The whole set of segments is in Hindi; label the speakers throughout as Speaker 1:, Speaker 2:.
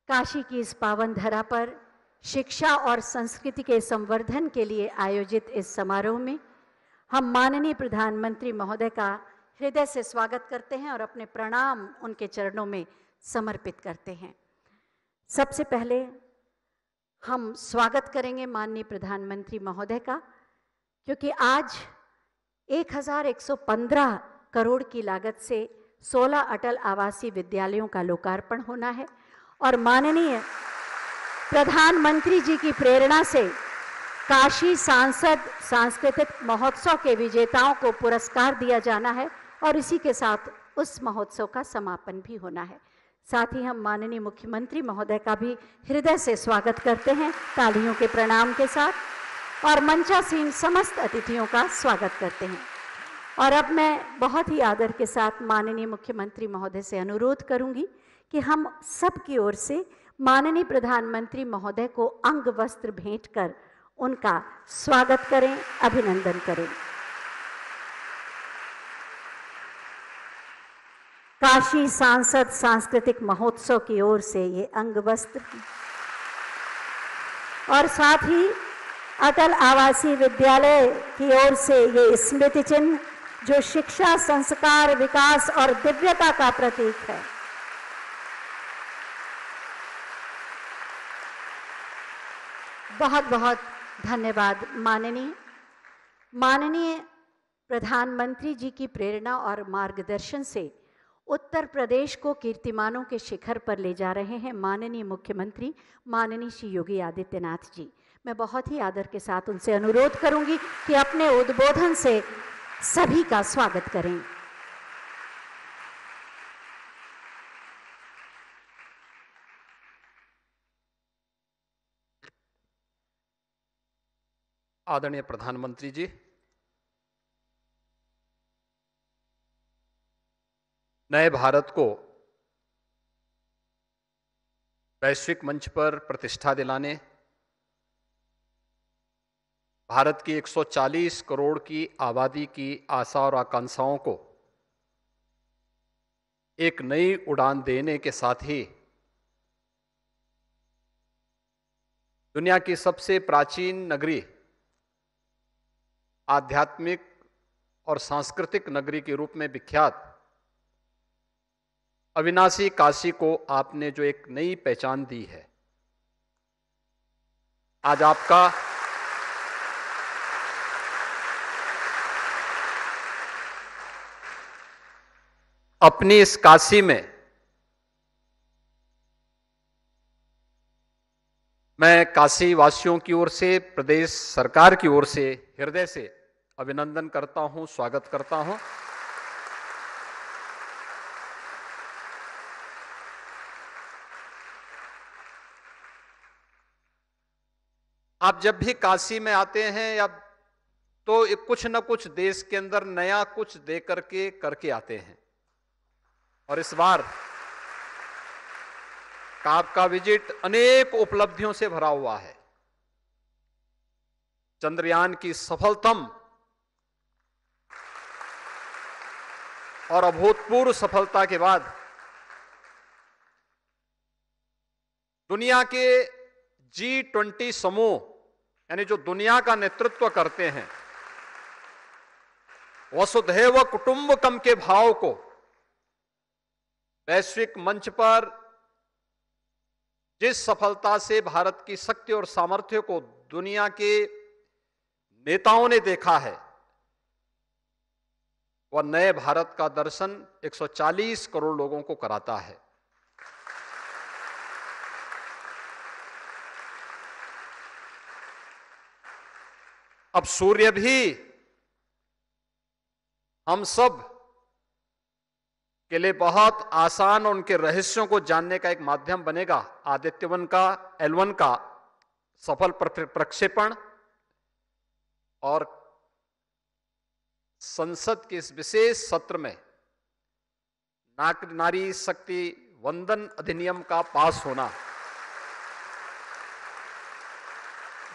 Speaker 1: काशी की इस पावन धरा पर शिक्षा और संस्कृति के संवर्धन के लिए आयोजित इस समारोह में हम माननीय प्रधानमंत्री महोदय का हृदय से स्वागत करते हैं और अपने प्रणाम उनके चरणों में समर्पित करते हैं। सबसे पहले हम स्वागत करेंगे माननीय प्रधानमंत्री महोदय का, क्योंकि आज 1115 करोड़ की लागत से 16 अटल आवासीय विद्यालयों का लोकार्पण होना है और माननीय प्रधानमंत्री जी की प्रेरणा से काशी सांसद सांस्कृतिक महोत्सव के विजेताओं को पुरस्कार दिया जाना है और इसी के साथ उस महोत्सव का समापन भी होना है। साथ ही हम माननीय मुख्यमंत्री महोदय का भी हृदय से स्वागत करते हैं तालियों के प्रणाम के साथ और मंचासीन समस्त अतिथियों का स्वागत करते हैं। और अब मैं बहुत ही आदर के साथ माननीय मुख्यमंत्री महोदय से अनुरोध करूंगी कि हम सब की ओर से माननीय प्रधानमंत्री महोदय को अंग वस्त्र भेंट कर उनका स्वागत करें, अभिनंदन करें। काशी सांसद सांस्कृतिक महोत्सव की ओर से ये अंग वस्त्र और साथ ही अटल आवासीय विद्यालय की ओर से ये स्मृति चिन्ह जो शिक्षा, संस्कार, विकास और दिव्यता का प्रतीक है। बहुत बहुत धन्यवाद। माननीय प्रधानमंत्री जी की प्रेरणा और मार्गदर्शन से उत्तर प्रदेश को कीर्तिमानों के शिखर पर ले जा रहे हैं माननीय मुख्यमंत्री माननीय श्री योगी आदित्यनाथ जी। मैं बहुत ही आदर के साथ उनसे अनुरोध करूंगी कि अपने उद्बोधन से सभी का स्वागत करें।
Speaker 2: आदरणीय प्रधानमंत्री जी, नए भारत को वैश्विक मंच पर प्रतिष्ठा दिलाने, भारत की 140 करोड़ की आबादी की आशा और आकांक्षाओं को एक नई उड़ान देने के साथ ही दुनिया की सबसे प्राचीन नगरी, आध्यात्मिक और सांस्कृतिक नगरी के रूप में विख्यात अविनाशी काशी को आपने जो एक नई पहचान दी है, आज आपका अपनी इस काशी में मैं काशी वासियों की ओर से, प्रदेश सरकार की ओर से हृदय से अभिनंदन करता हूं, स्वागत करता हूं। आप जब भी काशी में आते हैं या तो कुछ न कुछ देश के अंदर नया कुछ दे करके आते हैं और इस बार आपका विजिट अनेक उपलब्धियों से भरा हुआ है। चंद्रयान की सफलतम और अभूतपूर्व सफलता के बाद दुनिया के G20 समूह, यानी जो दुनिया का नेतृत्व करते हैं, वसुधैव कुटुंबकम के भाव को वैश्विक मंच पर जिस सफलता से भारत की शक्ति और सामर्थ्य को दुनिया के नेताओं ने देखा है, वह नए भारत का दर्शन 140 करोड़ लोगों को कराता है। अब सूर्य भी हम सब के लिए बहुत आसान और उनके रहस्यों को जानने का एक माध्यम बनेगा। आदित्य-1 का L1 का सफल प्रक्षेपण और संसद के इस विशेष सत्र में नारी शक्ति वंदन अधिनियम का पास होना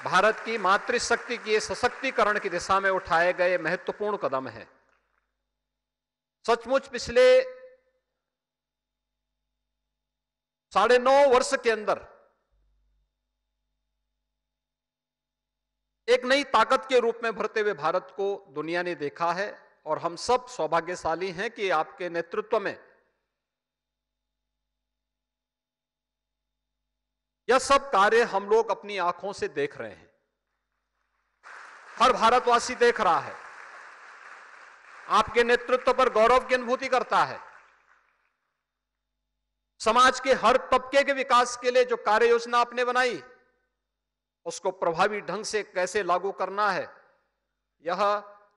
Speaker 2: भारत की मातृशक्ति के सशक्तिकरण की दिशा में उठाए गए महत्वपूर्ण कदम है। सचमुच पिछले 9.5 वर्ष के अंदर एक नई ताकत के रूप में भरते हुए भारत को दुनिया ने देखा है और हम सब सौभाग्यशाली हैं कि आपके नेतृत्व में यह सब कार्य हम लोग अपनी आंखों से देख रहे हैं। हर भारतवासी देख रहा है, आपके नेतृत्व पर गौरव की अनुभूति करता है। समाज के हर तबके के विकास के लिए जो कार्य योजना आपने बनाई, उसको प्रभावी ढंग से कैसे लागू करना है, यह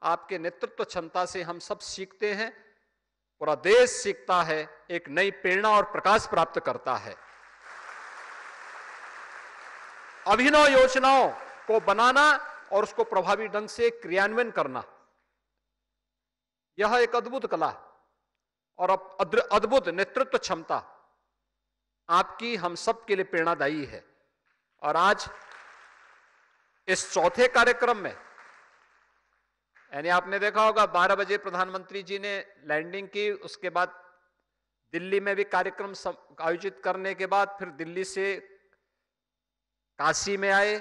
Speaker 2: आपके नेतृत्व क्षमता से हम सब सीखते हैं। पूरा देश सीखता है, एक नई प्रेरणा और प्रकाश प्राप्त करता है। अभिनव योजनाओं को बनाना और उसको प्रभावी ढंग से क्रियान्वयन करना, यह एक अद्भुत कला और अद्भुत नेतृत्व क्षमता आपकी हम सब के लिए प्रेरणादायी है। और आज इस चौथे कार्यक्रम में, यानी आपने देखा होगा 12 बजे प्रधानमंत्री जी ने लैंडिंग की, उसके बाद दिल्ली में भी कार्यक्रम आयोजित करने के बाद फिर दिल्ली से काशी में आए।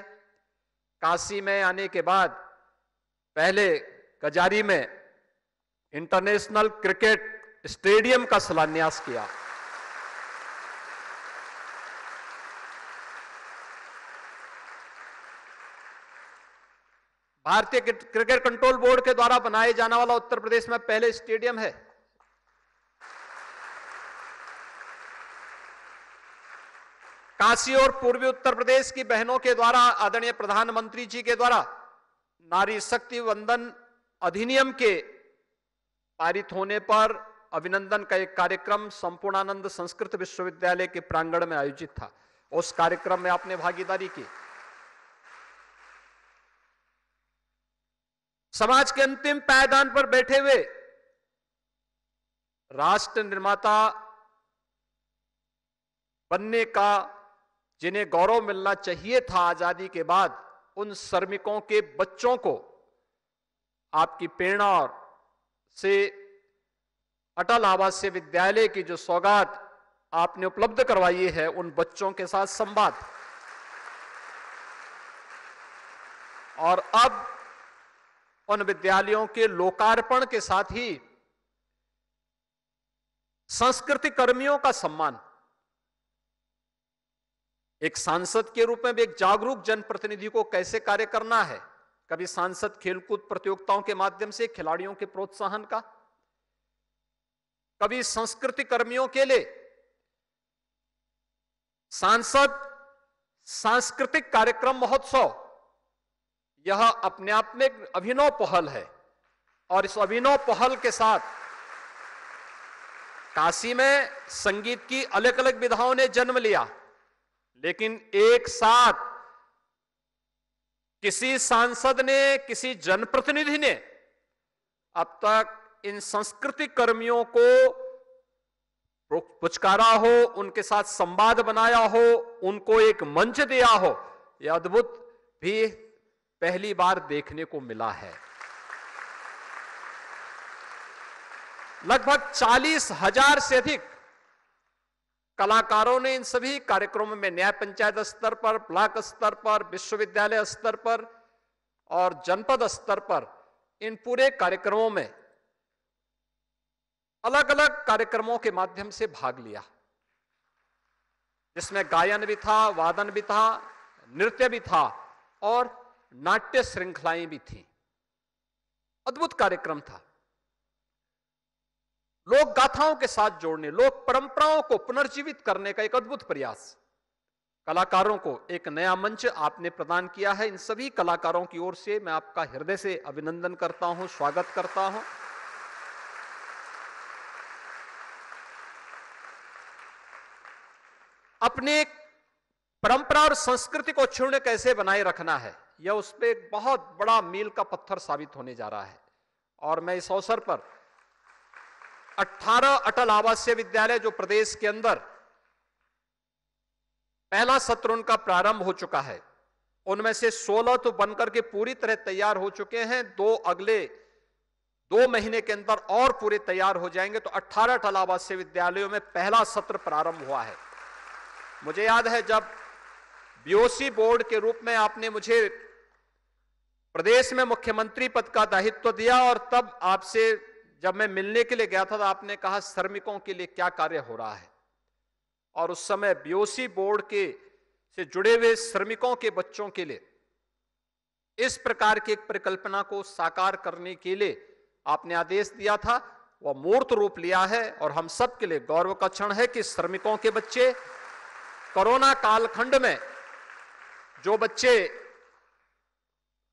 Speaker 2: काशी में आने के बाद पहले कजारी में इंटरनेशनल क्रिकेट स्टेडियम का शिलान्यास किया। भारतीय क्रिकेट कंट्रोल बोर्ड के द्वारा बनाए जाने वाला उत्तर प्रदेश में पहले स्टेडियम है। काशी और पूर्वी उत्तर प्रदेश की बहनों के द्वारा आदरणीय प्रधानमंत्री जी के द्वारा नारी शक्ति वंदन अधिनियम के पारित होने पर अभिनंदन का एक कार्यक्रम संपूर्णानंद संस्कृत विश्वविद्यालय के प्रांगण में आयोजित था। उस कार्यक्रम में आपने भागीदारी की। समाज के अंतिम पायदान पर बैठे हुए राष्ट्र निर्माता बनने का जिन्हें गौरव मिलना चाहिए था आजादी के बाद, उन श्रमिकों के बच्चों को आपकी प्रेरणा से अटल आवासीय विद्यालय की जो सौगात आपने उपलब्ध करवाई है, उन बच्चों के साथ संवाद। और अब उन विद्यालयों के लोकार्पण के साथ ही संस्कृति कर्मियों का सम्मान। एक सांसद के रूप में भी एक जागरूक जनप्रतिनिधि को कैसे कार्य करना है, कभी सांसद खेलकूद प्रतियोगिताओं के माध्यम से खिलाड़ियों के प्रोत्साहन का, कभी संस्कृति कर्मियों के लिए सांसद सांस्कृतिक कार्यक्रम महोत्सव, यह अपने आप में एक अभिनव पहल है। और इस अभिनव पहल के साथ काशी में संगीत की अलग अलग विधाओं ने जन्म लिया, लेकिन एक साथ किसी सांसद ने, किसी जनप्रतिनिधि ने अब तक इन संस्कृति कर्मियों को पुचकारा हो, उनके साथ संवाद बनाया हो, उनको एक मंच दिया हो, यह अद्भुत भी पहली बार देखने को मिला है। लगभग 40,000 से अधिक कलाकारों ने इन सभी कार्यक्रमों में न्याय पंचायत स्तर पर, ब्लॉक स्तर पर, विश्वविद्यालय स्तर पर और जनपद स्तर पर इन पूरे कार्यक्रमों में अलग अलग कार्यक्रमों के माध्यम से भाग लिया, जिसमें गायन भी था, वादन भी था, नृत्य भी था और नाट्य श्रृंखलाएं भी थी। अद्भुत कार्यक्रम था। लोक गाथाओं के साथ जोड़ने, लोक परंपराओं को पुनर्जीवित करने का एक अद्भुत प्रयास। कलाकारों को एक नया मंच आपने प्रदान किया है। इन सभी कलाकारों की ओर से मैं आपका हृदय से अभिनंदन करता हूं, स्वागत करता हूं। अपने परंपरा और संस्कृति को क्षुण्ण कैसे बनाए रखना है, यह उस पर एक बहुत बड़ा मील का पत्थर साबित होने जा रहा है। और मैं इस अवसर पर 18 अटल आवासीय विद्यालय जो प्रदेश के अंदर पहला सत्र उनका प्रारंभ हो चुका है, उनमें से 16 तो बनकर के पूरी तरह तैयार हो चुके हैं। अगले 2 महीने के अंदर और पूरे तैयार हो जाएंगे। तो 18 अटल आवासीय विद्यालयों में पहला सत्र प्रारंभ हुआ है। मुझे याद है जब बीओसी बोर्ड के रूप में आपने मुझे प्रदेश में मुख्यमंत्री पद का दायित्व दिया और तब आपसे जब मैं मिलने के लिए गया था तो आपने कहा श्रमिकों के लिए क्या कार्य हो रहा है। और उस समय बीओसी बोर्ड के से जुड़े हुए श्रमिकों के बच्चों के लिए इस प्रकार की एक परिकल्पना को साकार करने के लिए आपने आदेश दिया था, वह मूर्त रूप लिया है। और हम सब के लिए गौरव का क्षण है कि श्रमिकों के बच्चे, कोरोना कालखंड में जो बच्चे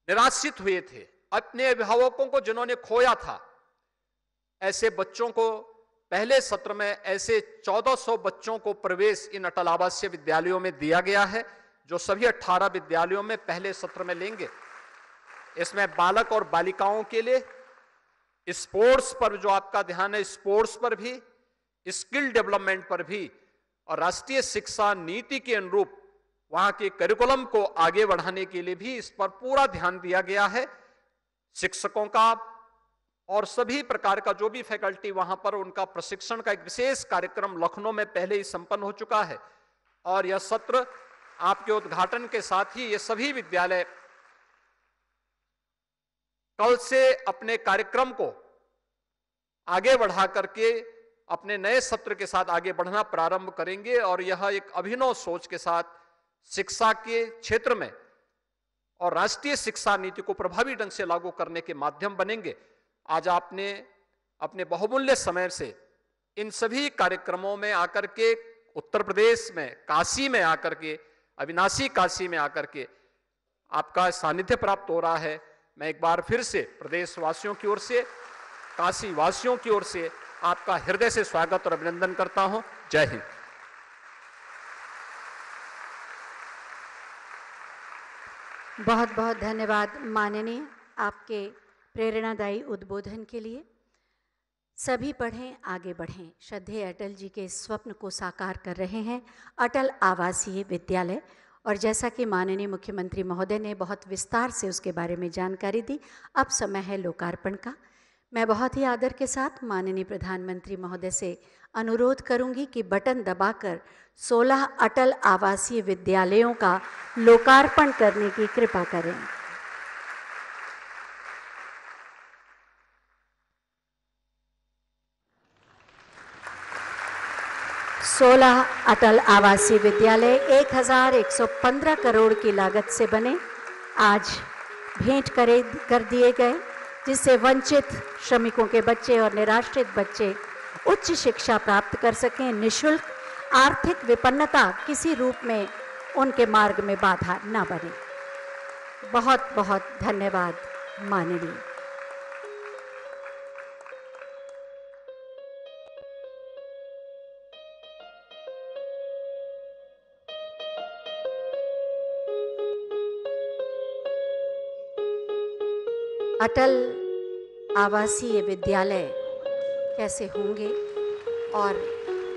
Speaker 2: निराश्रित हुए थे, अपने अभिभावकों को जिन्होंने खोया था, ऐसे बच्चों को पहले सत्र में ऐसे 1400 बच्चों को प्रवेश इन अटल आवासीय विद्यालयों में दिया गया है, जो सभी 18 विद्यालयों में पहले सत्र में लेंगे। इसमें बालक और बालिकाओं के लिए स्पोर्ट्स पर जो आपका ध्यान है, स्पोर्ट्स पर भी, स्किल डेवलपमेंट पर भी और राष्ट्रीय शिक्षा नीति के अनुरूप वहां के करिकुलम को आगे बढ़ाने के लिए भी इस पर पूरा ध्यान दिया गया है। शिक्षकों का और सभी प्रकार का जो भी फैकल्टी वहां पर, उनका प्रशिक्षण का एक विशेष कार्यक्रम लखनऊ में पहले ही संपन्न हो चुका है। और यह सत्र आपके उद्घाटन के साथ ही ये सभी विद्यालय कल से अपने कार्यक्रम को आगे बढ़ा करके अपने नए सत्र के साथ आगे बढ़ना प्रारंभ करेंगे। और यह एक अभिनव सोच के साथ शिक्षा के क्षेत्र में और राष्ट्रीय शिक्षा नीति को प्रभावी ढंग से लागू करने के माध्यम बनेंगे। आज आपने अपने बहुमूल्य समय से इन सभी कार्यक्रमों में आकर के, उत्तर प्रदेश में काशी में आकर के, अविनाशी काशी में आकर के आपका सानिध्य प्राप्त हो रहा है। मैं एक बार फिर से प्रदेशवासियों की ओर से, काशी वासियों की ओर से आपका हृदय से स्वागत और अभिनंदन करता हूं। जय हिंद।
Speaker 1: बहुत बहुत धन्यवाद माननीय, आपके प्रेरणादायी उद्बोधन के लिए। सभी पढ़ें, आगे बढ़ें, श्रद्धेय अटल जी के स्वप्न को साकार कर रहे हैं अटल आवासीय विद्यालय। और जैसा कि माननीय मुख्यमंत्री महोदय ने बहुत विस्तार से उसके बारे में जानकारी दी, अब समय है लोकार्पण का। मैं बहुत ही आदर के साथ माननीय प्रधानमंत्री महोदय से अनुरोध करूंगी कि बटन दबाकर 16 अटल आवासीय विद्यालयों का लोकार्पण करने की कृपा करें। सोलह अटल आवासीय विद्यालय 1115 करोड़ की लागत से बने, आज भेंट कर दिए गए, जिससे वंचित श्रमिकों के बच्चे और निराश्रित बच्चे उच्च शिक्षा प्राप्त कर सकें निःशुल्क। आर्थिक विपन्नता किसी रूप में उनके मार्ग में बाधा न बने। बहुत बहुत धन्यवाद माननीय। अटल आवासीय विद्यालय कैसे होंगे और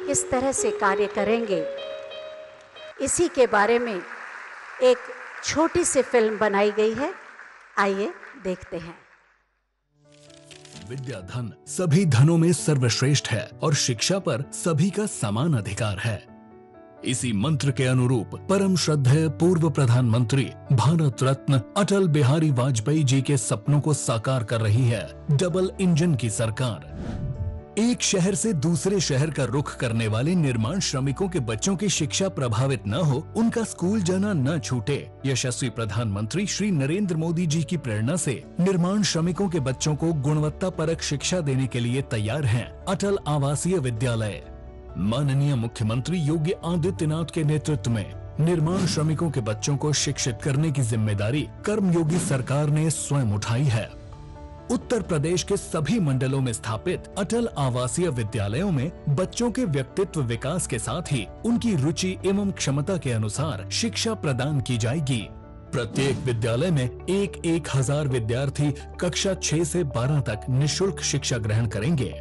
Speaker 1: किस तरह से कार्य करेंगे, इसी के बारे में एक छोटी सी फिल्म बनाई गई है। आइए देखते हैं।
Speaker 3: विद्या धन सभी धनों में सर्वश्रेष्ठ है और शिक्षा पर सभी का समान अधिकार है। इसी मंत्र के अनुरूप परम श्रद्धेय पूर्व प्रधानमंत्री भारत रत्न अटल बिहारी वाजपेयी जी के सपनों को साकार कर रही है डबल इंजन की सरकार। एक शहर से दूसरे शहर का रुख करने वाले निर्माण श्रमिकों के बच्चों की शिक्षा प्रभावित न हो, उनका स्कूल जाना न छूटे, यशस्वी प्रधानमंत्री श्री नरेंद्र मोदी जी की प्रेरणा से निर्माण श्रमिकों के बच्चों को गुणवत्ता परक शिक्षा देने के लिए तैयार हैं अटल आवासीय विद्यालय। माननीय मुख्यमंत्री योगी आदित्यनाथ के नेतृत्व में निर्माण श्रमिकों के बच्चों को शिक्षित करने की जिम्मेदारी कर्मयोगी सरकार ने स्वयं उठाई है। उत्तर प्रदेश के सभी मंडलों में स्थापित अटल आवासीय विद्यालयों में बच्चों के व्यक्तित्व विकास के साथ ही उनकी रुचि एवं क्षमता के अनुसार शिक्षा प्रदान की जाएगी। प्रत्येक विद्यालय में 1000 विद्यार्थी कक्षा 6 से 12 तक निःशुल्क शिक्षा ग्रहण करेंगे।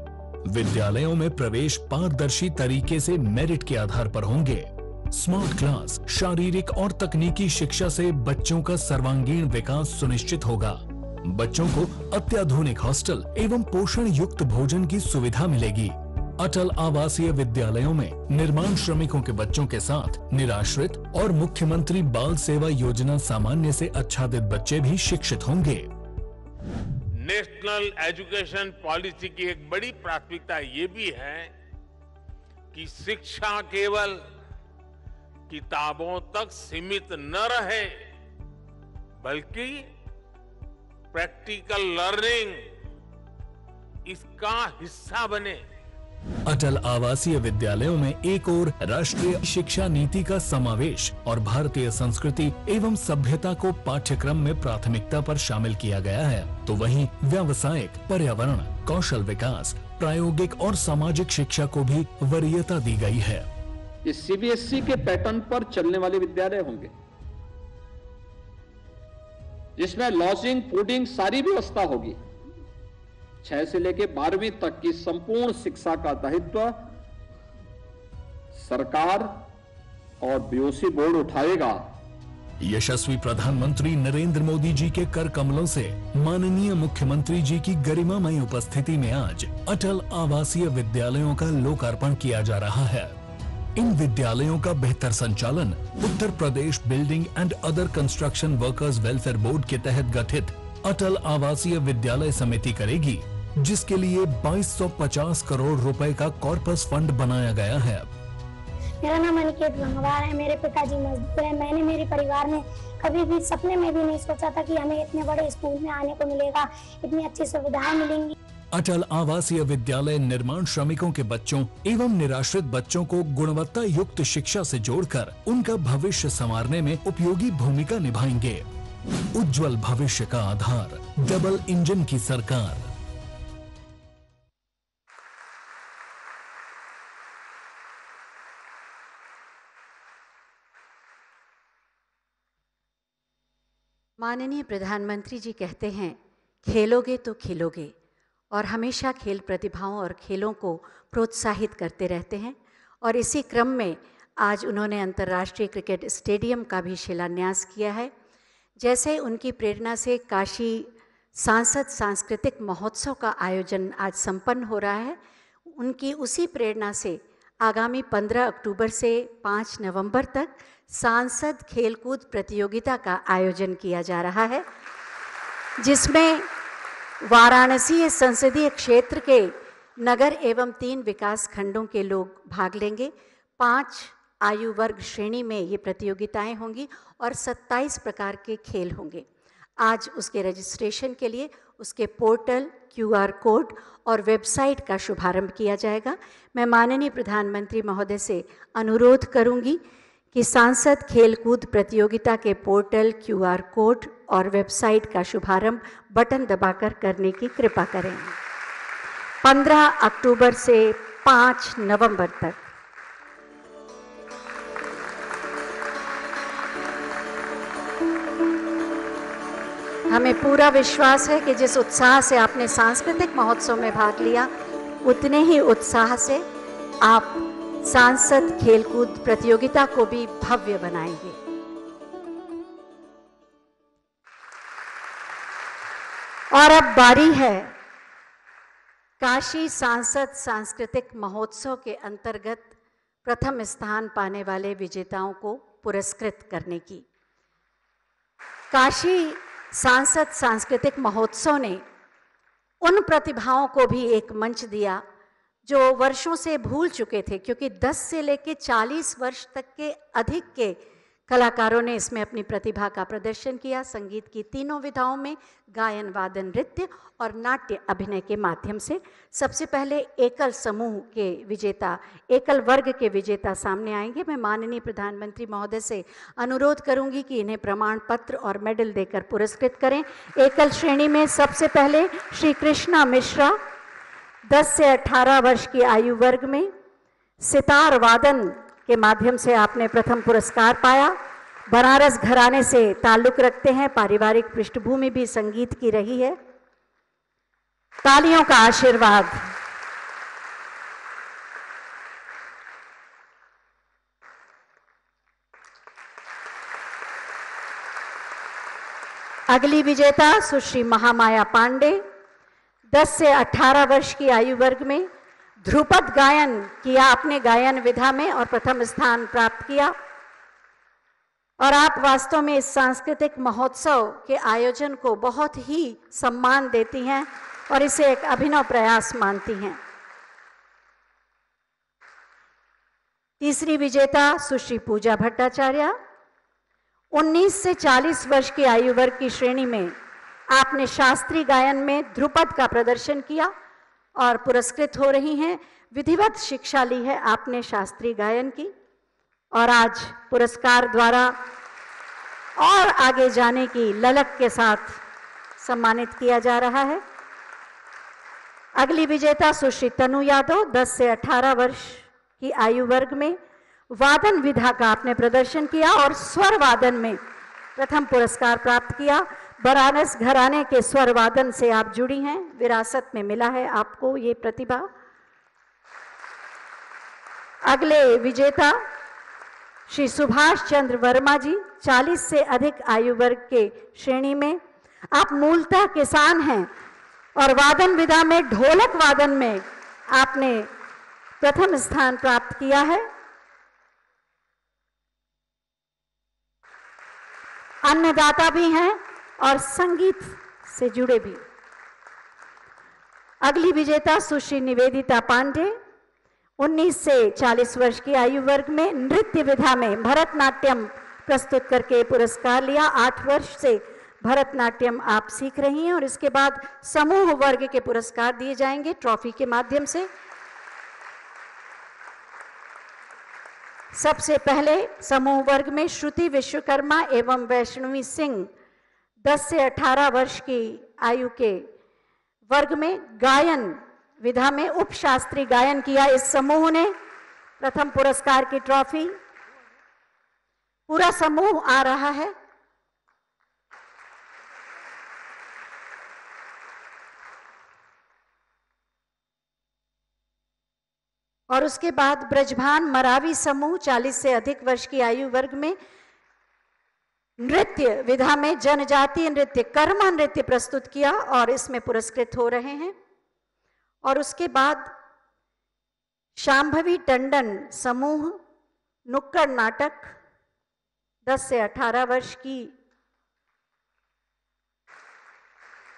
Speaker 3: विद्यालयों में प्रवेश पारदर्शी तरीके से मेरिट के आधार पर होंगे। स्मार्ट क्लास, शारीरिक और तकनीकी शिक्षा से बच्चों का सर्वांगीण विकास सुनिश्चित होगा। बच्चों को अत्याधुनिक हॉस्टल एवं पोषण युक्त भोजन की सुविधा मिलेगी। अटल आवासीय विद्यालयों में निर्माण श्रमिकों के बच्चों के साथ निराश्रित और मुख्यमंत्री बाल सेवा योजना सामान्य से आच्छादित बच्चे भी शिक्षित होंगे।
Speaker 4: नेशनल एजुकेशन पॉलिसी की एक बड़ी प्राथमिकता ये भी है कि शिक्षा केवल किताबों तक सीमित न रहे, बल्कि प्रैक्टिकल लर्निंग इसका हिस्सा बने।
Speaker 3: अटल आवासीय विद्यालयों में एक ओर राष्ट्रीय शिक्षा नीति का समावेश और भारतीय संस्कृति एवं सभ्यता को पाठ्यक्रम में प्राथमिकता पर शामिल किया गया है, तो वहीं व्यावसायिक, पर्यावरण, कौशल विकास, प्रायोगिक और सामाजिक शिक्षा को भी वरीयता दी गई है।
Speaker 5: ये सीबीएसई के पैटर्न पर चलने वाले विद्यालय होंगे, जिसमें लॉजिंग, फूडिंग सारी व्यवस्था होगी। 6 से लेकर 12वीं तक की संपूर्ण शिक्षा का दायित्व सरकार और बीओसी बोर्ड उठाएगा।
Speaker 3: यशस्वी प्रधानमंत्री नरेंद्र मोदी जी के कर कमलों से माननीय मुख्यमंत्री जी की गरिमामय उपस्थिति में आज अटल आवासीय विद्यालयों का लोकार्पण किया जा रहा है। इन विद्यालयों का बेहतर संचालन Uttar Pradesh building and other construction workers welfare board के तहत गठित अटल आवासीय विद्यालय समिति करेगी, जिसके लिए 2250 करोड़ रुपए का कॉर्पस फंड बनाया गया है।
Speaker 6: मेरा नाम अनिकेत गंगवार है। मेरे पिताजी मजदूर हैं। मैंने मेरे परिवार में कभी भी सपने में भी नहीं सोचा था कि हमें इतने बड़े स्कूल में आने को मिलेगा, इतनी अच्छी सुविधाएं मिलेंगी।
Speaker 3: अटल आवासीय विद्यालय निर्माण श्रमिकों के बच्चों एवं निराश्रित बच्चों को गुणवत्ता युक्त शिक्षा से जोड़कर उनका भविष्य संवारने में उपयोगी भूमिका निभाएंगे। उज्जवल भविष्य का आधार, डबल इंजन की सरकार।
Speaker 1: माननीय प्रधानमंत्री जी कहते हैं, खेलोगे तो खिलोगे, और हमेशा खेल प्रतिभाओं और खेलों को प्रोत्साहित करते रहते हैं। और इसी क्रम में आज उन्होंने अंतर्राष्ट्रीय क्रिकेट स्टेडियम का भी शिलान्यास किया है। जैसे उनकी प्रेरणा से काशी सांसद सांस्कृतिक महोत्सव का आयोजन आज संपन्न हो रहा है, उनकी उसी प्रेरणा से आगामी 15 अक्टूबर से 5 नवंबर तक सांसद खेलकूद प्रतियोगिता का आयोजन किया जा रहा है, जिसमें वाराणसी संसदीय क्षेत्र के नगर एवं 3 विकास खंडों के लोग भाग लेंगे। 5 आयु वर्ग श्रेणी में ये प्रतियोगिताएं होंगी और 27 प्रकार के खेल होंगे। आज उसके रजिस्ट्रेशन के लिए उसके पोर्टल, QR कोड और वेबसाइट का शुभारंभ किया जाएगा। मैं माननीय प्रधानमंत्री महोदय से अनुरोध करूंगी कि सांसद खेलकूद प्रतियोगिता के पोर्टल, QR कोड और वेबसाइट का शुभारंभ बटन दबाकर करने की कृपा करें। 15 अक्टूबर से 5 नवंबर तक। हमें पूरा विश्वास है कि जिस उत्साह से आपने सांस्कृतिक महोत्सव में भाग लिया, उतने ही उत्साह से आप सांसद खेलकूद प्रतियोगिता को भी भव्य बनाएंगे। और अब बारी है काशी सांसद सांस्कृतिक महोत्सव के अंतर्गत प्रथम स्थान पाने वाले विजेताओं को पुरस्कृत करने की। काशी सांसद सांस्कृतिक महोत्सव ने उन प्रतिभाओं को भी एक मंच दिया जो वर्षों से भूल चुके थे, क्योंकि 10 से लेकर 40 वर्ष तक के अधिक के कलाकारों ने इसमें अपनी प्रतिभा का प्रदर्शन किया। संगीत की तीनों विधाओं में गायन, वादन, नृत्य और नाट्य अभिनय के माध्यम से। सबसे पहले एकल समूह के विजेता, एकल वर्ग के विजेता सामने आएंगे। मैं माननीय प्रधानमंत्री महोदय से अनुरोध करूंगी कि इन्हें प्रमाण पत्र और मेडल देकर पुरस्कृत करें। एकल श्रेणी में सबसे पहले श्री कृष्णा मिश्रा, 10 से 18 वर्ष की आयु वर्ग में सितार वादन के माध्यम से आपने प्रथम पुरस्कार पाया। बनारस घराने से ताल्लुक रखते हैं, पारिवारिक पृष्ठभूमि भी संगीत की रही है। तालियों का आशीर्वाद। अगली विजेता सुश्री महामाया पांडे, 10 से 18 वर्ष की आयु वर्ग में ध्रुपद गायन किया अपने गायन विधा में और प्रथम स्थान प्राप्त किया। और आप वास्तव में इस सांस्कृतिक महोत्सव के आयोजन को बहुत ही सम्मान देती हैं और इसे एक अभिनव प्रयास मानती हैं। तीसरी विजेता सुश्री पूजा भट्टाचार्य, 19 से 40 वर्ष की आयु वर्ग की श्रेणी में आपने शास्त्रीय गायन में ध्रुपद का प्रदर्शन किया और पुरस्कृत हो रही हैं। विधिवत शिक्षा ली है आपने शास्त्रीय गायन की और आज पुरस्कार द्वारा और आगे जाने की ललक के साथ सम्मानित किया जा रहा है। अगली विजेता सुश्री तनु यादव, 10 से 18 वर्ष की आयु वर्ग में वादन विधा का आपने प्रदर्शन किया और स्वर वादन में प्रथम पुरस्कार प्राप्त किया। बनारस घराने के स्वर वादन से आप जुड़ी हैं, विरासत में मिला है आपको ये प्रतिभा। अगले विजेता श्री सुभाष चंद्र वर्मा जी, 40 से अधिक आयु वर्ग के श्रेणी में आप मूलतः किसान हैं और वादन विधा में ढोलक वादन में आपने प्रथम स्थान प्राप्त किया है। अन्नदाता भी हैं और संगीत से जुड़े भी। अगली विजेता सुश्री निवेदिता पांडे, 19 से 40 वर्ष की आयु वर्ग में नृत्य विधा में भरतनाट्यम प्रस्तुत करके पुरस्कार लिया। 8 वर्ष से भरतनाट्यम आप सीख रही हैं और इसके बाद समूह वर्ग के पुरस्कार दिए जाएंगे ट्रॉफी के माध्यम से। सबसे पहले समूह वर्ग में श्रुति विश्वकर्मा एवं वैष्णवी सिंह, 10 से 18 वर्ष की आयु के वर्ग में गायन विधा में उपशास्त्रीय गायन किया। इस समूह ने प्रथम पुरस्कार की ट्रॉफी, पूरा समूह आ रहा है। और उसके बाद ब्रजभान मरावी समूह, 40 से अधिक वर्ष की आयु वर्ग में नृत्य विधा में जनजातीय नृत्य कर्मा नृत्य प्रस्तुत किया और इसमें पुरस्कृत हो रहे हैं। और उसके बाद शांभवी टंडन समूह नुक्कड़ नाटक, 10 से 18 वर्ष की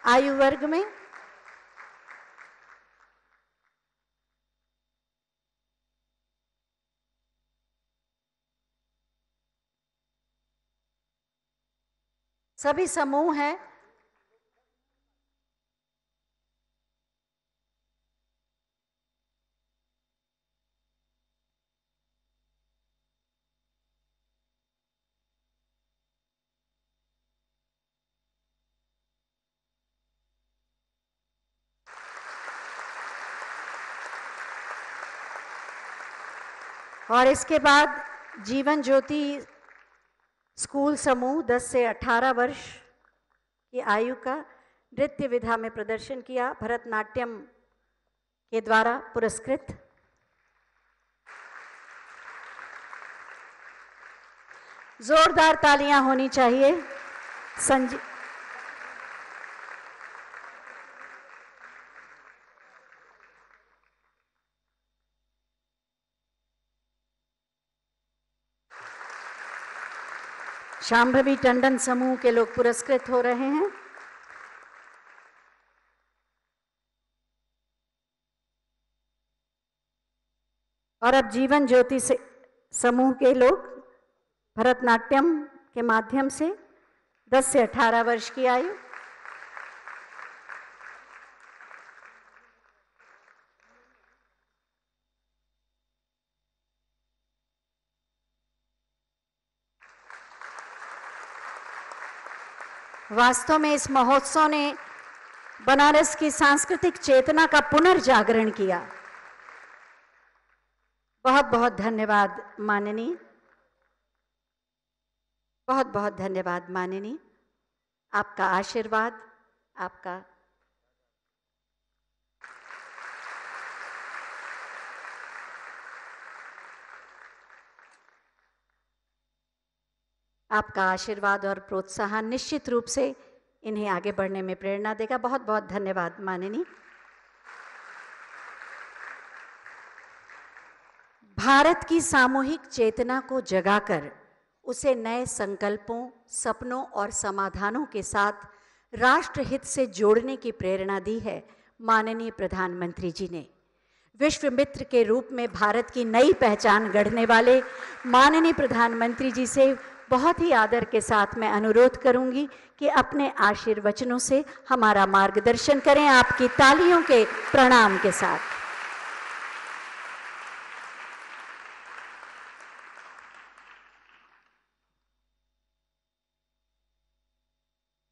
Speaker 1: आयु वर्ग में सभी समूह हैं। और इसके बाद जीवन ज्योति स्कूल समूह, 10 से 18 वर्ष की आयु का नृत्य विधा में प्रदर्शन किया, भरतनाट्यम के द्वारा पुरस्कृत। जोरदार तालियां होनी चाहिए। शांभवी टंडन समूह के लोग पुरस्कृत हो रहे हैं। और अब जीवन ज्योति से समूह के लोग भरतनाट्यम के माध्यम से 10 से 18 वर्ष की आयु। वास्तव में इस महोत्सव ने बनारस की सांस्कृतिक चेतना का पुनर्जागरण किया। बहुत बहुत धन्यवाद माननीय, बहुत बहुत धन्यवाद माननीय। आपका आशीर्वाद, आपका आशीर्वाद और प्रोत्साहन निश्चित रूप से इन्हें आगे बढ़ने में प्रेरणा देगा। बहुत बहुत धन्यवाद माननीय। भारत की सामूहिक चेतना को जगाकर उसे नए संकल्पों, सपनों और समाधानों के साथ राष्ट्रहित से जोड़ने की प्रेरणा दी है माननीय प्रधानमंत्री जी ने। विश्व मित्र के रूप में भारत की नई पहचान गढ़ने वाले माननीय प्रधानमंत्री जी से बहुत ही आदर के साथ मैं अनुरोध करूंगी कि अपने आशीर्वचनों से हमारा मार्गदर्शन करें, आपकी तालियों के प्रणाम के साथ।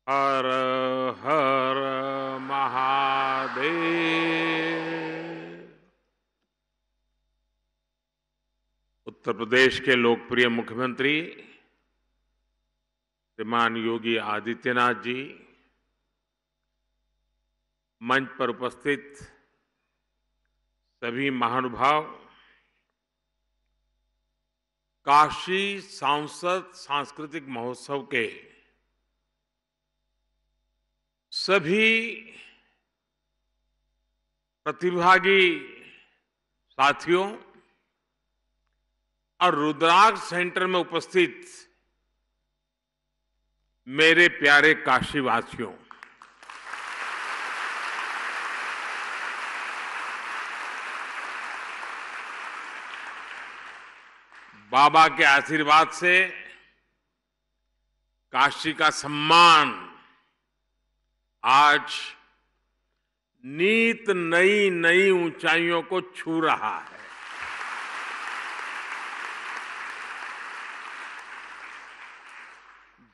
Speaker 4: हर हर महादेव। उत्तर प्रदेश के लोकप्रिय मुख्यमंत्री श्रीमान योगी आदित्यनाथ जी, मंच पर उपस्थित सभी महानुभाव, काशी सांसद सांस्कृतिक महोत्सव के सभी प्रतिभागी साथियों और रुद्राक्ष सेंटर में उपस्थित मेरे प्यारे काशीवासियों, बाबा के आशीर्वाद से काशी का सम्मान आज नीत नई नई ऊंचाइयों को छू रहा है।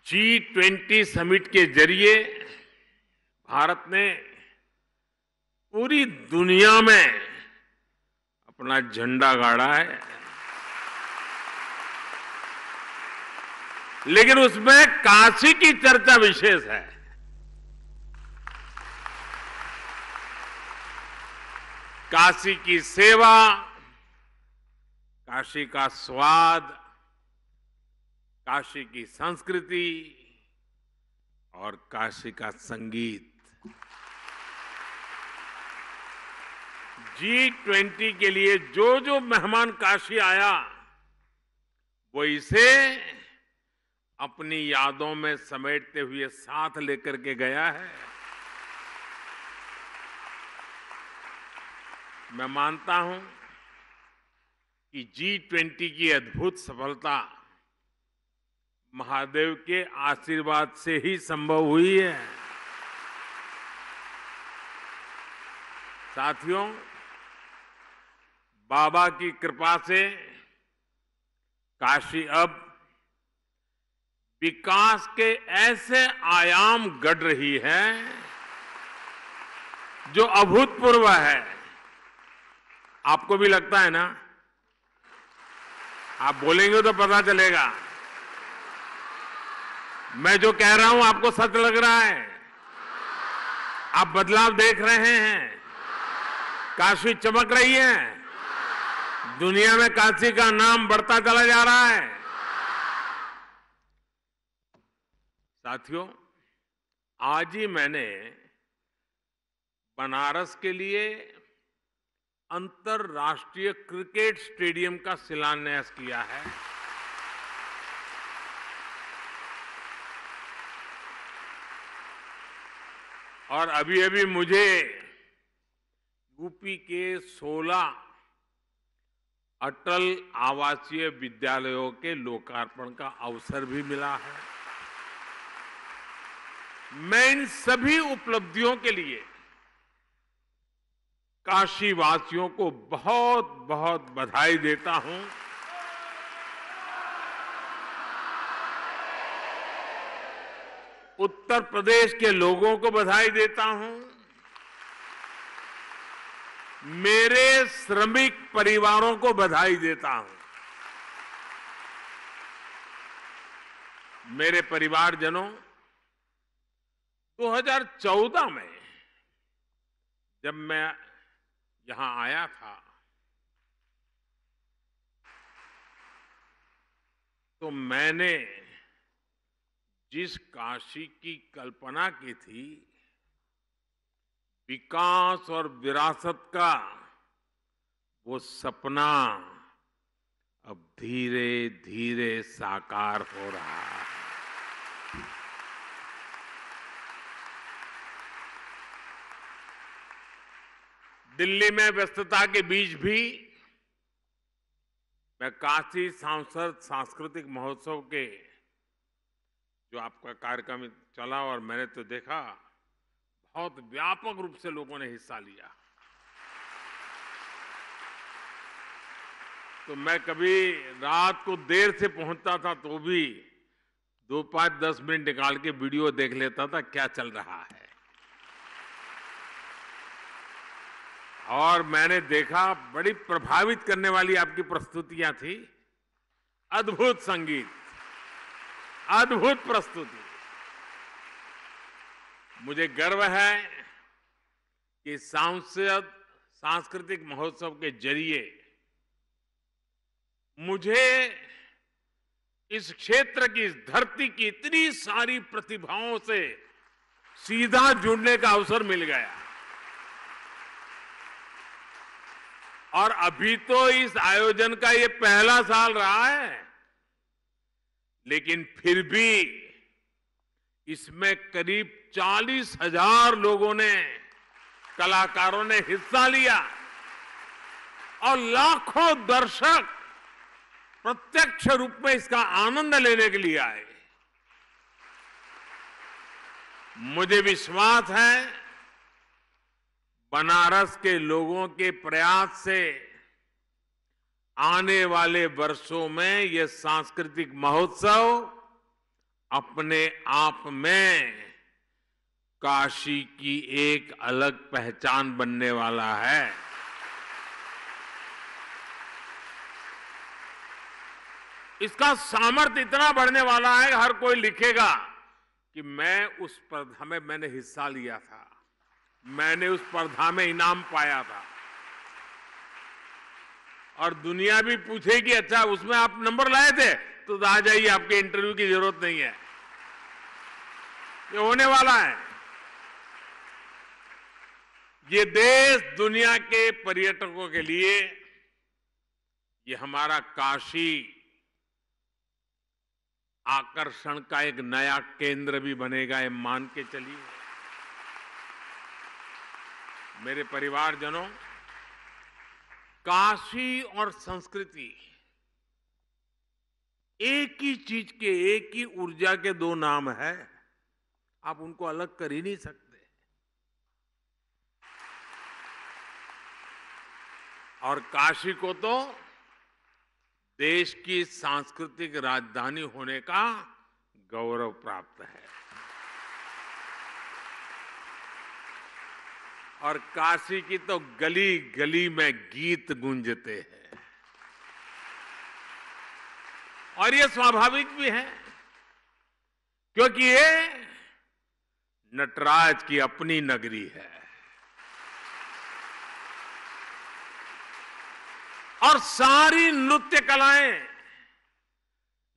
Speaker 4: G20 समिट के जरिए भारत ने पूरी दुनिया में अपना झंडा गाड़ा है, लेकिन उसमें काशी की चर्चा विशेष है। काशी की सेवा, काशी का स्वाद, काशी की संस्कृति और काशी का संगीत। G20 के लिए जो जो मेहमान काशी आया वो इसे अपनी यादों में समेटते हुए साथ लेकर के गया है। मैं मानता हूं कि G20 की अद्भुत सफलता महादेव के आशीर्वाद से ही संभव हुई है। साथियों, बाबा की कृपा से काशी अब विकास के ऐसे आयाम गढ़ रही है जो अभूतपूर्व है। आपको भी लगता है ना? आप बोलेंगे तो पता चलेगा। मैं जो कह रहा हूं आपको सच लग रहा है? आप बदलाव देख रहे हैं? काशी चमक रही है? दुनिया में काशी का नाम बढ़ता चला जा रहा है। साथियों, आज ही मैंने बनारस के लिए अंतर्राष्ट्रीय क्रिकेट स्टेडियम का शिलान्यास किया है। और अभी अभी मुझे यूपी के 16 अटल आवासीय विद्यालयों के लोकार्पण का अवसर भी मिला है। मैं इन सभी उपलब्धियों के लिए काशी वासियों को बहुत बहुत बधाई देता हूं। उत्तर प्रदेश के लोगों को बधाई देता हूं। मेरे श्रमिक परिवारों को बधाई देता हूं। मेरे परिवारजनों, 2014 में जब मैं यहां आया था तो मैंने जिस काशी की कल्पना की थी, विकास और विरासत का वो सपना अब धीरे धीरे साकार हो रहा है। दिल्ली में व्यस्तता के बीच भी मैं काशी सांस्कृतिक महोत्सव के जो आपका कार्यक्रम चला और मैंने तो देखा बहुत व्यापक रूप से लोगों ने हिस्सा लिया। तो मैं कभी रात को देर से पहुंचता था तो भी 2, 5, 10 मिनट निकाल के वीडियो देख लेता था क्या चल रहा है। और मैंने देखा बड़ी प्रभावित करने वाली आपकी प्रस्तुतियां थी। अद्भुत संगीत, अद्भुत प्रस्तुति। मुझे गर्व है कि सांस्कृतिक महोत्सव के जरिए मुझे इस क्षेत्र की, इस धरती की इतनी सारी प्रतिभाओं से सीधा जुड़ने का अवसर मिल गया। और अभी तो इस आयोजन का ये पहला साल रहा है, लेकिन फिर भी इसमें करीब 40,000 लोगों ने, कलाकारों ने हिस्सा लिया और लाखों दर्शक प्रत्यक्ष रूप में इसका आनंद लेने के लिए आए। मुझे विश्वास है बनारस के लोगों के प्रयास से आने वाले वर्षों में यह सांस्कृतिक महोत्सव अपने आप में काशी की एक अलग पहचान बनने वाला है। इसका सामर्थ्य इतना बढ़ने वाला है, हर कोई लिखेगा कि मैंने हिस्सा लिया था, मैंने उस स्पर्धा में इनाम पाया था। और दुनिया भी पूछेगी अच्छा उसमें आप नंबर लाए थे, तो आ जाइए, आपके इंटरव्यू की जरूरत नहीं है, ये होने वाला है। ये देश दुनिया के पर्यटकों के लिए, ये हमारा काशी आकर्षण का एक नया केंद्र भी बनेगा, ये मान के चलिए। मेरे परिवारजनों, काशी और संस्कृति एक ही चीज के, एक ही ऊर्जा के दो नाम है, आप उनको अलग कर ही नहीं सकते। और काशी को तो देश की सांस्कृतिक राजधानी होने का गौरव प्राप्त है। और काशी की तो गली गली में गीत गूंजते हैं, और ये स्वाभाविक भी है, क्योंकि ये नटराज की अपनी नगरी है। और सारी नृत्य कलाएं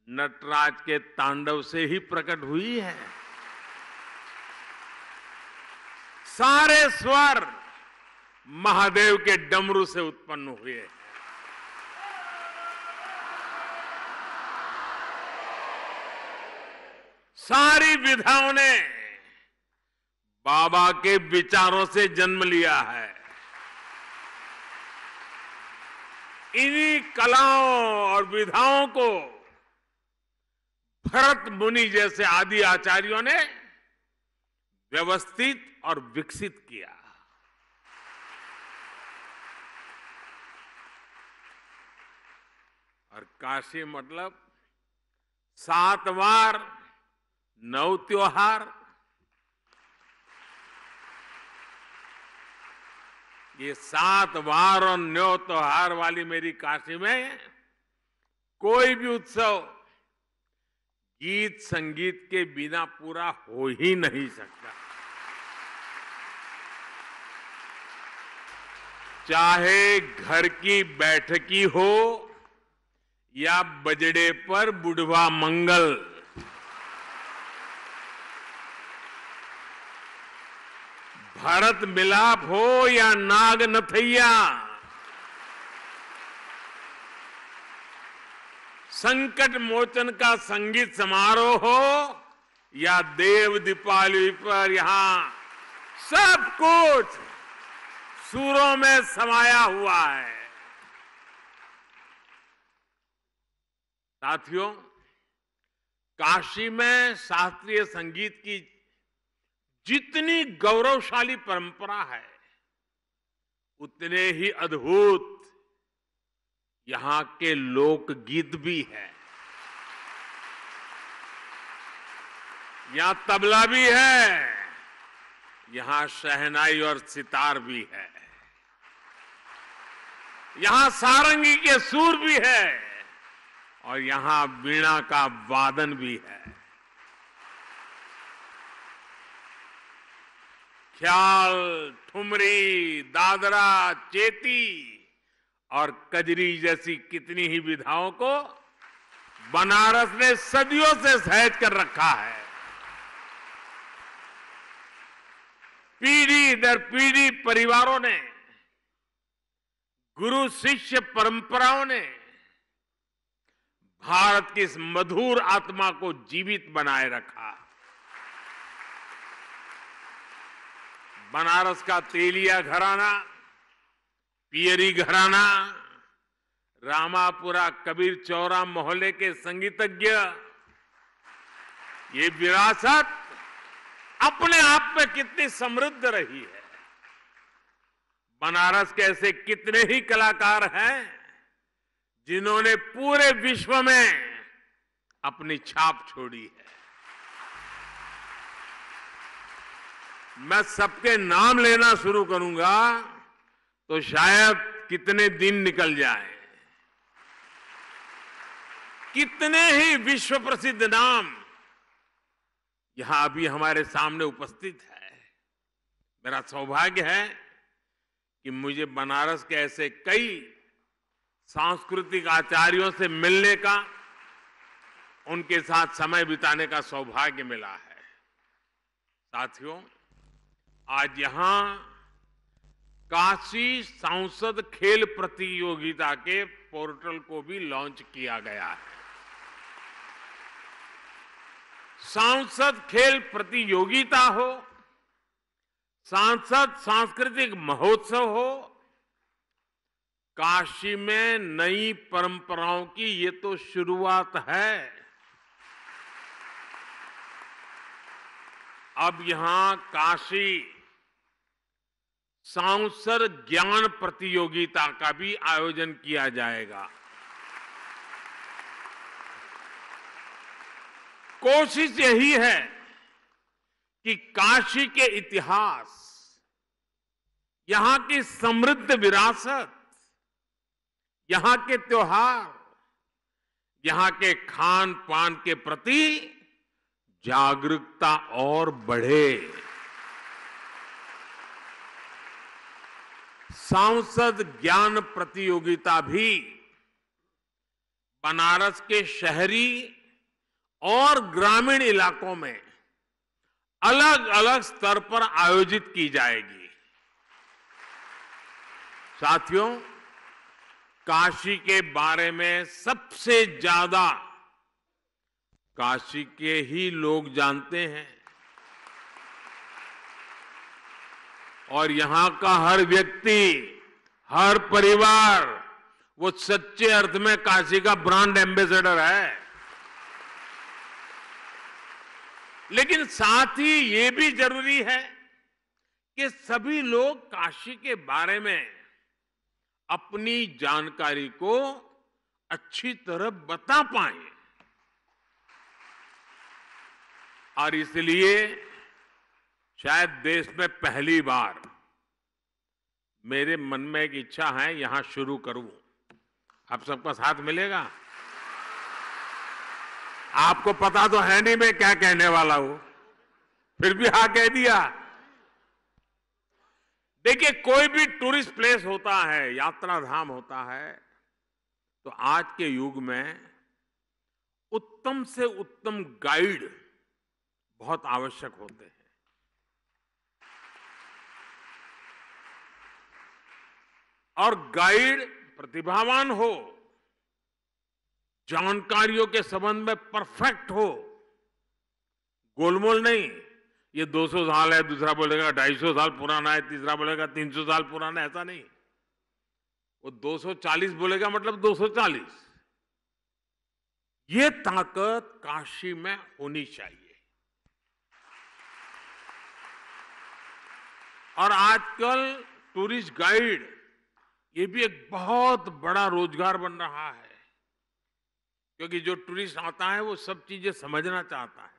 Speaker 4: नटराज के तांडव से ही प्रकट हुई है। सारे स्वर महादेव के डमरू से उत्पन्न हुए हैं। सारी विधाओं ने बाबा के विचारों से जन्म लिया है। इन्हीं कलाओं और विधाओं को भरत मुनि जैसे आदि आचार्यों ने व्यवस्थित और विकसित किया। और काशी मतलब 7 वार 9 त्योहार, ये 7 वार और 9 त्योहार वाली मेरी काशी में कोई भी उत्सव गीत संगीत के बिना पूरा हो ही नहीं सकता। चाहे घर की बैठकी हो या बजड़े पर बुढ़वा मंगल, भरत मिलाप हो या नाग नथैया, संकट मोचन का संगीत समारोह हो या देव दीपावली पर यहां सब कुछ सुरों में समाया हुआ है। साथियों, काशी में शास्त्रीय संगीत की जितनी गौरवशाली परंपरा है, उतने ही अद्भुत यहां के लोकगीत भी है। यहां तबला भी है, यहां शहनाई और सितार भी है, यहां सारंगी के सुर भी है और यहां वीणा का वादन भी है। ख्याल, ठुमरी, दादरा, चेती और कजरी जैसी कितनी ही विधाओं को बनारस ने सदियों से सहेज कर रखा है। पीढ़ी दर पीढ़ी परिवारों ने, गुरु शिष्य परंपराओं ने भारत की इस मधुर आत्मा को जीवित बनाए रखा। बनारस का तेलिया घराना, पियरी घराना, रामापुरा कबीर चौरा मोहल्ले के संगीतज्ञ, ये विरासत अपने आप में कितनी समृद्ध रही है। बनारस के ऐसे कितने ही कलाकार हैं जिन्होंने पूरे विश्व में अपनी छाप छोड़ी है। मैं सबके नाम लेना शुरू करूंगा तो शायद कितने दिन निकल जाएं। कितने ही विश्व प्रसिद्ध नाम यहां अभी हमारे सामने उपस्थित है। मेरा सौभाग्य है कि मुझे बनारस के ऐसे कई सांस्कृतिक आचार्यों से मिलने का, उनके साथ समय बिताने का सौभाग्य मिला है। साथियों, आज यहां काशी सांसद खेल प्रतियोगिता के पोर्टल को भी लॉन्च किया गया है। सांसद खेल प्रतियोगिता हो, सांसद सांस्कृतिक महोत्सव हो, काशी में नई परंपराओं की ये तो शुरुआत है। अब यहां काशी सांसद ज्ञान प्रतियोगिता का भी आयोजन किया जाएगा। कोशिश यही है कि काशी के इतिहास, यहां की समृद्ध विरासत, यहां के त्योहार, यहां के खान पान के प्रति जागरूकता और बढ़े। सांसद ज्ञान प्रतियोगिता भी बनारस के शहरी और ग्रामीण इलाकों में अलग अलग स्तर पर आयोजित की जाएगी। साथियों, काशी के बारे में सबसे ज्यादा काशी के ही लोग जानते हैं और यहां का हर व्यक्ति, हर परिवार वो सच्चे अर्थ में काशी का ब्रांड एम्बेसडर है। लेकिन साथ ही ये भी जरूरी है कि सभी लोग काशी के बारे में अपनी जानकारी को अच्छी तरह बता पाएं। और इसलिए शायद देश में पहली बार मेरे मन में एक इच्छा है, यहां शुरू करूं। आप सबका साथ मिलेगा? आपको पता तो है नहीं मैं क्या कहने वाला हूं, फिर भी हाँ कह दिया। देखिए, कोई भी टूरिस्ट प्लेस होता है, यात्रा धाम होता है, तो आज के युग में उत्तम से उत्तम गाइड बहुत आवश्यक होते हैं। और गाइड प्रतिभावान हो, जानकारियों के संबंध में परफेक्ट हो, गोलमोल नहीं, ये 200 साल है, दूसरा बोलेगा 250 साल पुराना है, तीसरा बोलेगा 300 साल पुराना है, ऐसा नहीं। वो 240 बोलेगा मतलब 240। ये ताकत काशी में होनी चाहिए। और आजकल टूरिस्ट गाइड ये भी एक बहुत बड़ा रोजगार बन रहा है, क्योंकि जो टूरिस्ट आता है वो सब चीजें समझना चाहता है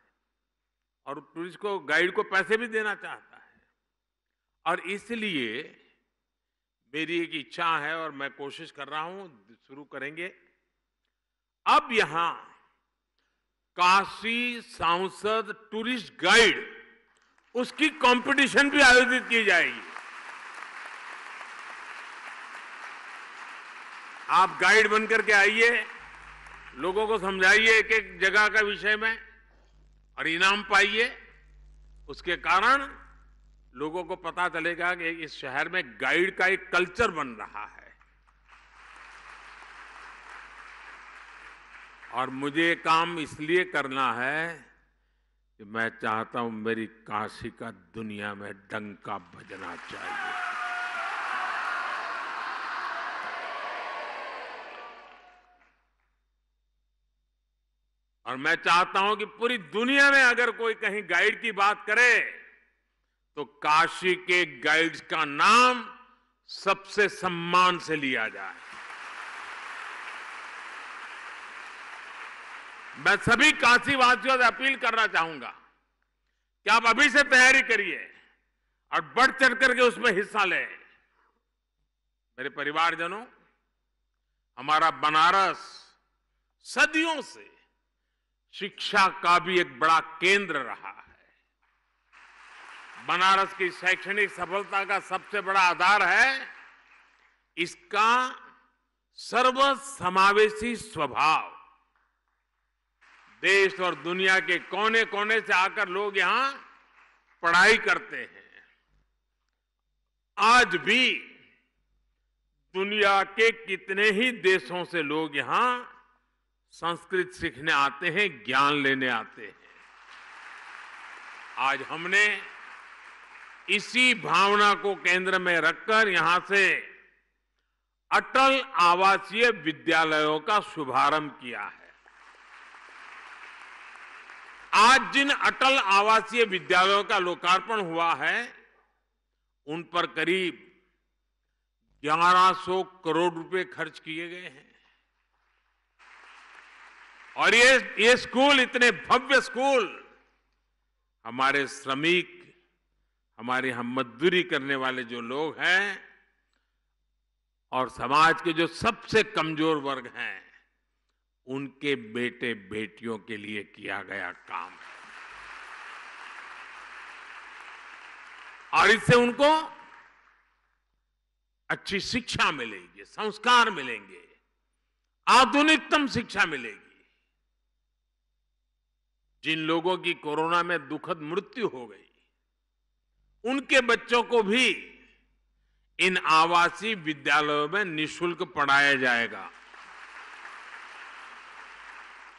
Speaker 4: और टूरिस्ट को, गाइड को पैसे भी देना चाहता है। और इसलिए मेरी एक इच्छा है और मैं कोशिश कर रहा हूं, शुरू करेंगे अब यहां काशी सांसद टूरिस्ट गाइड, उसकी कंपटीशन भी आयोजित की जाएगी। आप गाइड बनकर के आइए, लोगों को समझाइए एक एक जगह का विषय में और इनाम पाइए। उसके कारण लोगों को पता चलेगा कि इस शहर में गाइड का एक कल्चर बन रहा है। और मुझे ये काम इसलिए करना है कि मैं चाहता हूं मेरी काशी का दुनिया में डंका बजना चाहिए। और मैं चाहता हूं कि पूरी दुनिया में अगर कोई कहीं गाइड की बात करे तो काशी के गाइड्स का नाम सबसे सम्मान से लिया जाए। मैं सभी काशीवासियों से अपील करना चाहूंगा कि आप अभी से तैयारी करिए और बढ़ चढ़ करके उसमें हिस्सा लें। मेरे परिवारजनों, हमारा बनारस सदियों से शिक्षा का भी एक बड़ा केंद्र रहा है। बनारस की शैक्षणिक सफलता का सबसे बड़ा आधार है इसका सर्वसमावेशी स्वभाव। देश और दुनिया के कोने कोने से आकर लोग यहां पढ़ाई करते हैं। आज भी दुनिया के कितने ही देशों से लोग यहां संस्कृत सीखने आते हैं, ज्ञान लेने आते हैं। आज हमने इसी भावना को केंद्र में रखकर यहां से अटल आवासीय विद्यालयों का शुभारंभ किया है। आज जिन अटल आवासीय विद्यालयों का लोकार्पण हुआ है, उन पर करीब 1100 करोड़ रुपए खर्च किए गए हैं। और ये स्कूल, इतने भव्य स्कूल, हमारे श्रमिक, हमारे यहां मजदूरी करने वाले जो लोग हैं और समाज के जो सबसे कमजोर वर्ग हैं, उनके बेटे बेटियों के लिए किया गया काम है। और इससे उनको अच्छी शिक्षा मिलेगी, संस्कार मिलेंगे, आधुनिकतम शिक्षा मिलेगी। जिन लोगों की कोरोना में दुखद मृत्यु हो गई, उनके बच्चों को भी इन आवासीय विद्यालयों में निःशुल्क पढ़ाया जाएगा।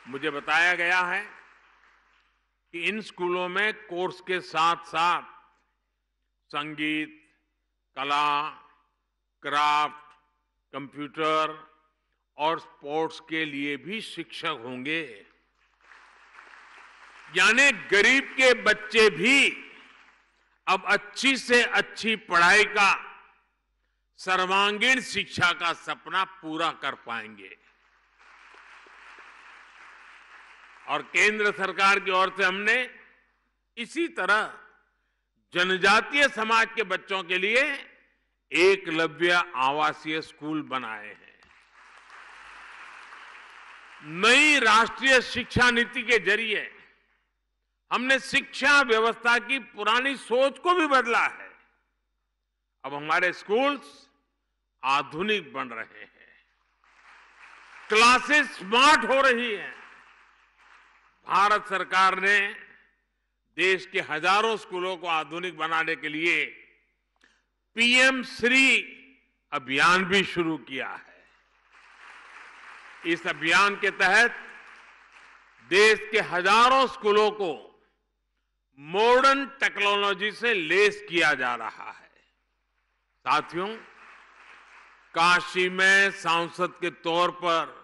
Speaker 4: मुझे बताया गया है कि इन स्कूलों में कोर्स के साथ साथ संगीत, कला, क्राफ्ट, कंप्यूटर और स्पोर्ट्स के लिए भी शिक्षक होंगे। यानी गरीब के बच्चे भी अब अच्छी से अच्छी पढ़ाई का, सर्वांगीण शिक्षा का सपना पूरा कर पाएंगे। और केंद्र सरकार की ओर से हमने इसी तरह जनजातीय समाज के बच्चों के लिए एकलव्य आवासीय स्कूल बनाए हैं। नई राष्ट्रीय शिक्षा नीति के जरिए हमने शिक्षा व्यवस्था की पुरानी सोच को भी बदला है। अब हमारे स्कूल्स आधुनिक बन रहे हैं, क्लासेस स्मार्ट हो रही हैं। भारत सरकार ने देश के हजारों स्कूलों को आधुनिक बनाने के लिए पीएम श्री अभियान भी शुरू किया है। इस अभियान के तहत देश के हजारों स्कूलों को मॉडर्न टेक्नोलॉजी से लैस किया जा रहा है। साथियों, काशी में सांसद के तौर पर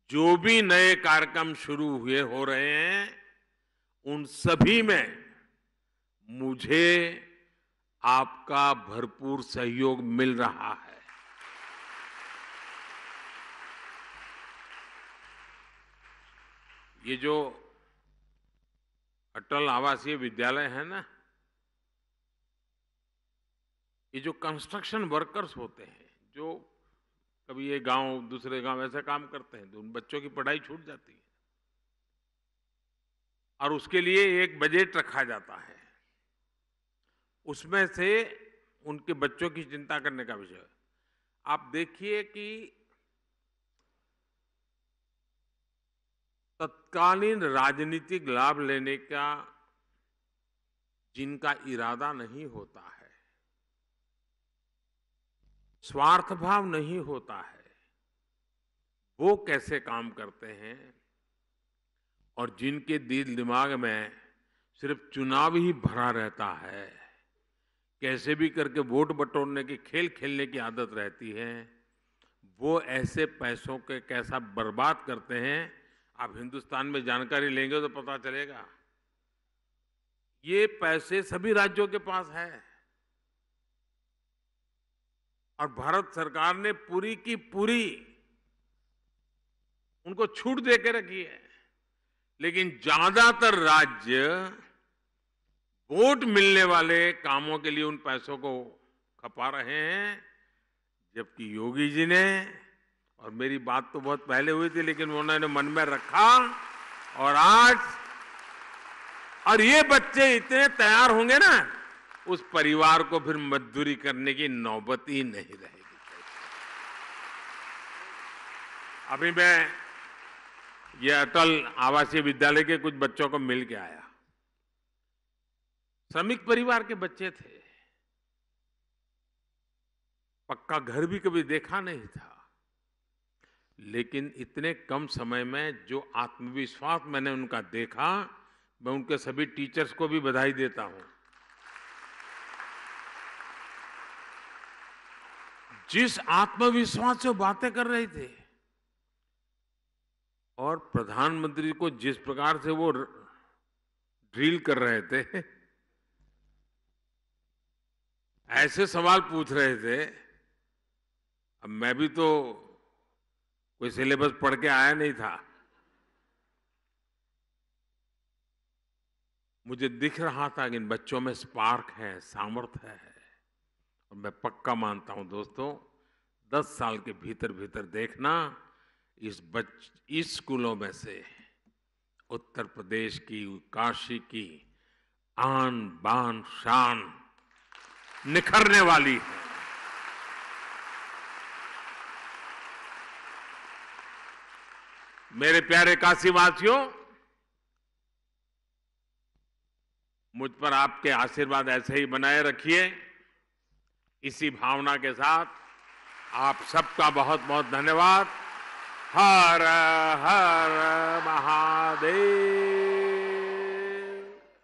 Speaker 4: जो भी नए कार्यक्रम शुरू हुए हो रहे हैं, उन सभी में मुझे आपका भरपूर सहयोग मिल रहा है। ये जो अटल आवासीय विद्यालय है ना, ये जो कंस्ट्रक्शन वर्कर्स होते हैं, जो कभी ये गांव दूसरे गांव ऐसे काम करते हैं, तो उन बच्चों की पढ़ाई छूट जाती है और उसके लिए एक बजट रखा जाता है। उसमें से उनके बच्चों की चिंता करने का विषय। आप देखिए कि तत्कालीन राजनीतिक लाभ लेने का जिनका इरादा नहीं होता है, स्वार्थ भाव नहीं होता है, वो कैसे काम करते हैं, और जिनके दिल दिमाग में सिर्फ चुनाव ही भरा रहता है, कैसे भी करके वोट बटोरने की खेल खेलने की आदत रहती है, वो ऐसे पैसों के कैसा बर्बाद करते हैं। आप हिंदुस्तान में जानकारी लेंगे तो पता चलेगा। ये पैसे सभी राज्यों के पास है और भारत सरकार ने पूरी की पूरी उनको छूट दे के रखी है, लेकिन ज्यादातर राज्य वोट मिलने वाले कामों के लिए उन पैसों को खपा रहे हैं, जबकि योगी जी ने, और मेरी बात तो बहुत पहले हुई थी लेकिन उन्होंने मन में रखा, और आज और ये बच्चे इतने तैयार होंगे ना, उस परिवार को फिर मजदूरी करने की नौबत ही नहीं रहेगी। अभी मैं ये अटल आवासीय विद्यालय के कुछ बच्चों को मिल के आया। श्रमिक परिवार के बच्चे थे, पक्का घर भी कभी देखा नहीं था, लेकिन इतने कम समय में जो आत्मविश्वास मैंने उनका देखा, मैं उनके सभी टीचर्स को भी बधाई देता हूं। जिस आत्मविश्वास से बातें कर रहे थे और प्रधानमंत्री को जिस प्रकार से वो ड्रिल कर रहे थे, ऐसे सवाल पूछ रहे थे। अब मैं भी तो कोई सिलेबस पढ़ के आया नहीं था, मुझे दिख रहा था कि इन बच्चों में स्पार्क है, सामर्थ्य है, और मैं पक्का मानता हूं दोस्तों, 10 साल के भीतर भीतर देखना, इस स्कूलों में से उत्तर प्रदेश की, काशी की आन बान शान निखरने वाली है। मेरे प्यारे काशीवासियों, मुझ पर आपके आशीर्वाद ऐसे ही बनाए रखिए। इसी भावना के साथ आप सबका बहुत बहुत धन्यवाद। हर हर महादेव।